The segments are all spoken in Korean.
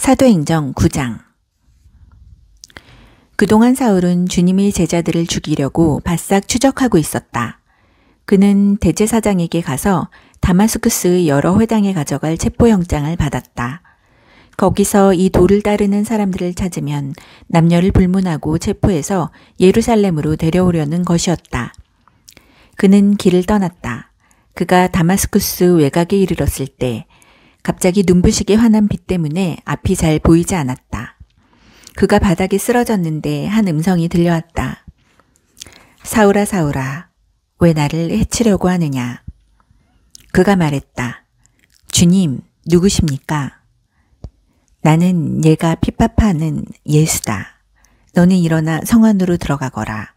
사도행전 9장. 그동안 사울은 주님의 제자들을 죽이려고 바싹 추적하고 있었다. 그는 대제사장에게 가서 다마스쿠스의 여러 회당에 가져갈 체포영장을 받았다. 거기서 이 도를 따르는 사람들을 찾으면 남녀를 불문하고 체포해서 예루살렘으로 데려오려는 것이었다. 그는 길을 떠났다. 그가 다마스쿠스 외곽에 이르렀을 때 갑자기 눈부시게 환한 빛 때문에 앞이 잘 보이지 않았다. 그가 바닥에 쓰러졌는데 한 음성이 들려왔다. 사울아, 사울아, 왜 나를 해치려고 하느냐? 그가 말했다. 주님, 누구십니까? 나는 얘가 핍박하는 예수다. 너는 일어나 성 안으로 들어가거라.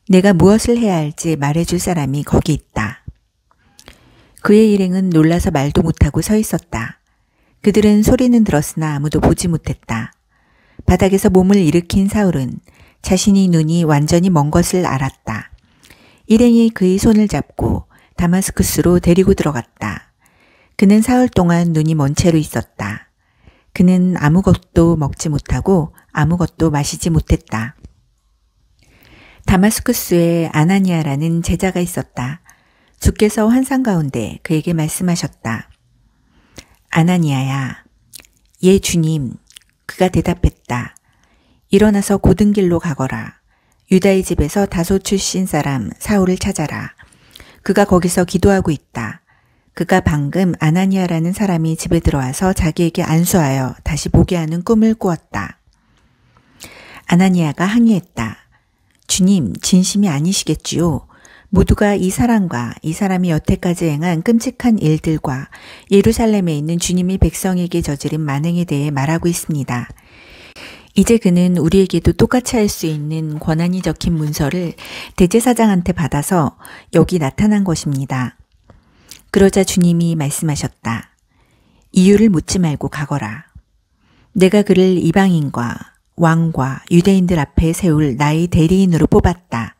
내가 무엇을 해야 할지 말해줄 사람이 거기 있다. 그의 일행은 놀라서 말도 못하고 서 있었다. 그들은 소리는 들었으나 아무도 보지 못했다. 바닥에서 몸을 일으킨 사울은 자신의 눈이 완전히 먼 것을 알았다. 일행이 그의 손을 잡고 다마스쿠스로 데리고 들어갔다. 그는 사흘 동안 눈이 먼 채로 있었다. 그는 아무것도 먹지 못하고 아무것도 마시지 못했다. 다마스쿠스에 아나니아라는 제자가 있었다. 주께서 환상 가운데 그에게 말씀하셨다. 아나니아야. 예, 주님. 그가 대답했다. 일어나서 고든 길로 가거라. 유다의 집에서 다소 출신 사람 사울을 찾아라. 그가 거기서 기도하고 있다. 그가 방금 아나니아라는 사람이 집에 들어와서 자기에게 안수하여 다시 보게 하는 꿈을 꾸었다. 아나니아가 항의했다. 주님, 진심이 아니시겠지요? 모두가 이 사람과 이 사람이 여태까지 행한 끔찍한 일들과 예루살렘에 있는 주님의 백성에게 저지른 만행에 대해 말하고 있습니다. 이제 그는 우리에게도 똑같이 할 수 있는 권한이 적힌 문서를 대제사장한테 받아서 여기 나타난 것입니다. 그러자 주님이 말씀하셨다. 이유를 묻지 말고 가거라. 내가 그를 이방인과 왕과 유대인들 앞에 세울 나의 대리인으로 뽑았다.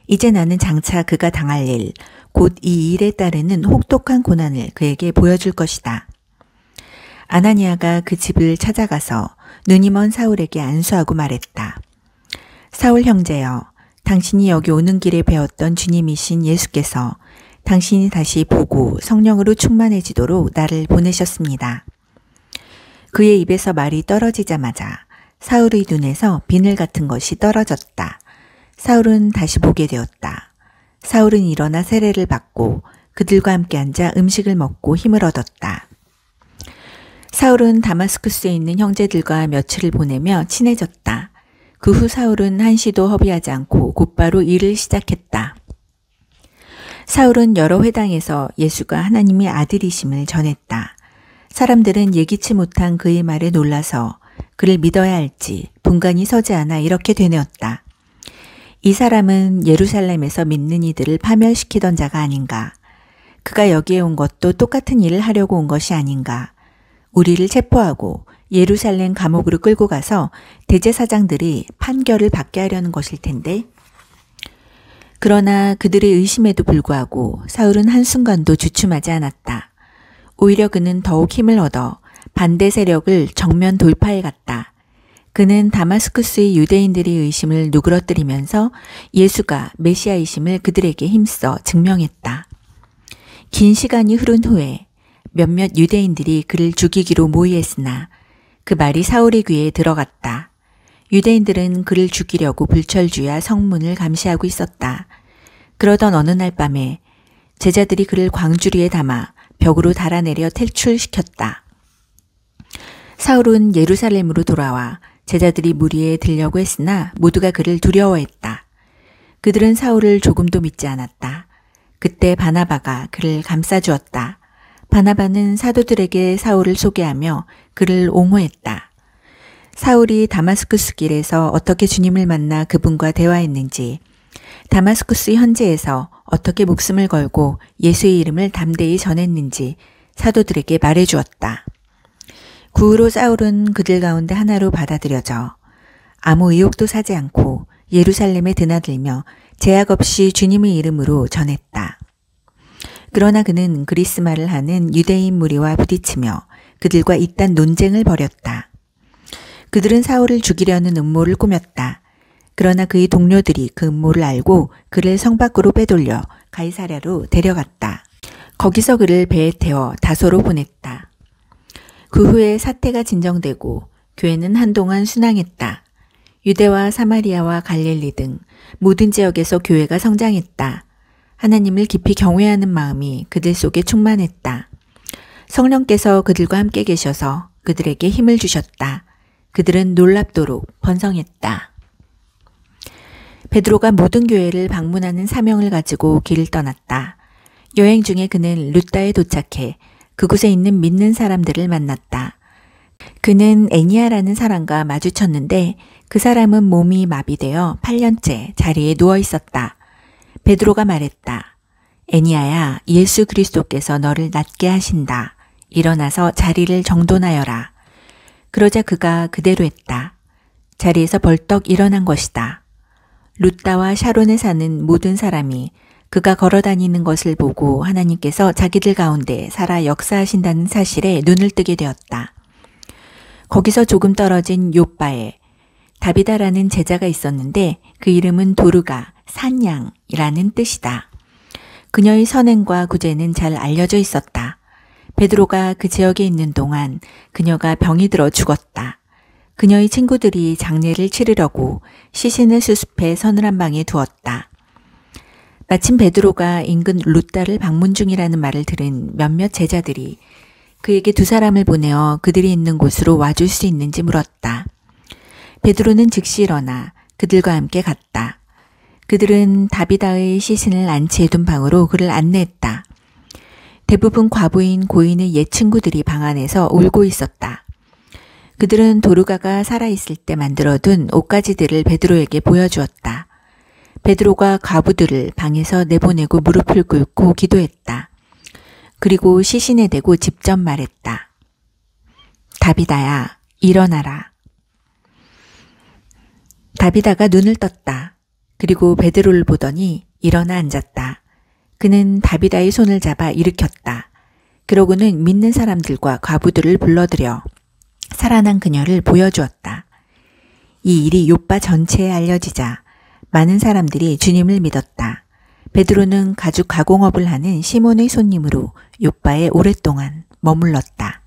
이제 나는 장차 그가 당할 일, 곧 이 일에 따르는 혹독한 고난을 그에게 보여줄 것이다. 아나니아가 그 집을 찾아가서 눈이 먼 사울에게 안수하고 말했다. 사울 형제여, 당신이 여기 오는 길에 배웠던 주님이신 예수께서 당신이 다시 보고 성령으로 충만해지도록 나를 보내셨습니다. 그의 입에서 말이 떨어지자마자 사울의 눈에서 비늘 같은 것이 떨어졌다. 사울은 다시 보게 되었다. 사울은 일어나 세례를 받고 그들과 함께 앉아 음식을 먹고 힘을 얻었다. 사울은 다마스쿠스에 있는 형제들과 며칠을 보내며 친해졌다. 그 후 사울은 한시도 허비하지 않고 곧바로 일을 시작했다. 사울은 여러 회당에서 예수가 하나님의 아들이심을 전했다. 사람들은 예기치 못한 그의 말에 놀라서 그를 믿어야 할지 분간이 서지 않아 이렇게 되뇌었다. 이 사람은 예루살렘에서 믿는 이들을 파멸시키던 자가 아닌가. 그가 여기에 온 것도 똑같은 일을 하려고 온 것이 아닌가. 우리를 체포하고 예루살렘 감옥으로 끌고 가서 대제사장들이 판결을 받게 하려는 것일 텐데. 그러나 그들의 의심에도 불구하고 사울은 한순간도 주춤하지 않았다. 오히려 그는 더욱 힘을 얻어 반대 세력을 정면 돌파해 갔다. 그는 다마스쿠스의 유대인들의 의심을 누그러뜨리면서 예수가 메시아이심을 그들에게 힘써 증명했다. 긴 시간이 흐른 후에 몇몇 유대인들이 그를 죽이기로 모의했으나 그 말이 사울의 귀에 들어갔다. 유대인들은 그를 죽이려고 불철주야 성문을 감시하고 있었다. 그러던 어느 날 밤에 제자들이 그를 광주리에 담아 벽으로 달아내려 탈출시켰다. 사울은 예루살렘으로 돌아와 제자들이 무리에 들려고 했으나 모두가 그를 두려워했다. 그들은 사울을 조금도 믿지 않았다. 그때 바나바가 그를 감싸주었다. 바나바는 사도들에게 사울을 소개하며 그를 옹호했다. 사울이 다마스쿠스 길에서 어떻게 주님을 만나 그분과 대화했는지, 다마스쿠스 현지에서 어떻게 목숨을 걸고 예수의 이름을 담대히 전했는지 사도들에게 말해주었다. 그 후로 사울은 그들 가운데 하나로 받아들여져 아무 의혹도 사지 않고 예루살렘에 드나들며 제약 없이 주님의 이름으로 전했다. 그러나 그는 그리스말을 하는 유대인 무리와 부딪히며 그들과 잇단 논쟁을 벌였다. 그들은 사울을 죽이려는 음모를 꾸몄다. 그러나 그의 동료들이 그 음모를 알고 그를 성 밖으로 빼돌려 가이사랴로 데려갔다. 거기서 그를 배에 태워 다소로 보냈다. 그 후에 사태가 진정되고 교회는 한동안 순항했다. 유대와 사마리아와 갈릴리 등 모든 지역에서 교회가 성장했다. 하나님을 깊이 경외하는 마음이 그들 속에 충만했다. 성령께서 그들과 함께 계셔서 그들에게 힘을 주셨다. 그들은 놀랍도록 번성했다. 베드로가 모든 교회를 방문하는 사명을 가지고 길을 떠났다. 여행 중에 그는 루다에 도착해 그곳에 있는 믿는 사람들을 만났다. 그는 애니아라는 사람과 마주쳤는데 그 사람은 몸이 마비되어 8년째 자리에 누워 있었다. 베드로가 말했다. 애니아야, 예수 그리스도께서 너를 낫게 하신다. 일어나서 자리를 정돈하여라. 그러자 그가 그대로 했다. 자리에서 벌떡 일어난 것이다. 루다와 샤론에 사는 모든 사람이 그가 걸어다니는 것을 보고 하나님께서 자기들 가운데 살아 역사하신다는 사실에 눈을 뜨게 되었다. 거기서 조금 떨어진 요빠에 다비다라는 제자가 있었는데 그 이름은 도르가, 산양이라는 뜻이다. 그녀의 선행과 구제는 잘 알려져 있었다. 베드로가 그 지역에 있는 동안 그녀가 병이 들어 죽었다. 그녀의 친구들이 장례를 치르려고 시신을 수습해 서늘한 방에 두었다. 마침 베드로가 인근 루다를 방문 중이라는 말을 들은 몇몇 제자들이 그에게 두 사람을 보내어 그들이 있는 곳으로 와줄 수 있는지 물었다. 베드로는 즉시 일어나 그들과 함께 갔다. 그들은 다비다의 시신을 안치해둔 방으로 그를 안내했다. 대부분 과부인 고인의 옛 친구들이 방 안에서 울고 있었다. 그들은 도르가가 살아있을 때 만들어둔 옷가지들을 베드로에게 보여주었다. 베드로가 과부들을 방에서 내보내고 무릎을 꿇고 기도했다. 그리고 시신에 대고 직접 말했다. 다비다야, 일어나라. 다비다가 눈을 떴다. 그리고 베드로를 보더니 일어나 앉았다. 그는 다비다의 손을 잡아 일으켰다. 그러고는 믿는 사람들과 과부들을 불러들여 살아난 그녀를 보여주었다. 이 일이 요빠 전체에 알려지자 많은 사람들이 주님을 믿었다. 베드로는 가죽 가공업을 하는 시몬의 손님으로 요빠에 오랫동안 머물렀다.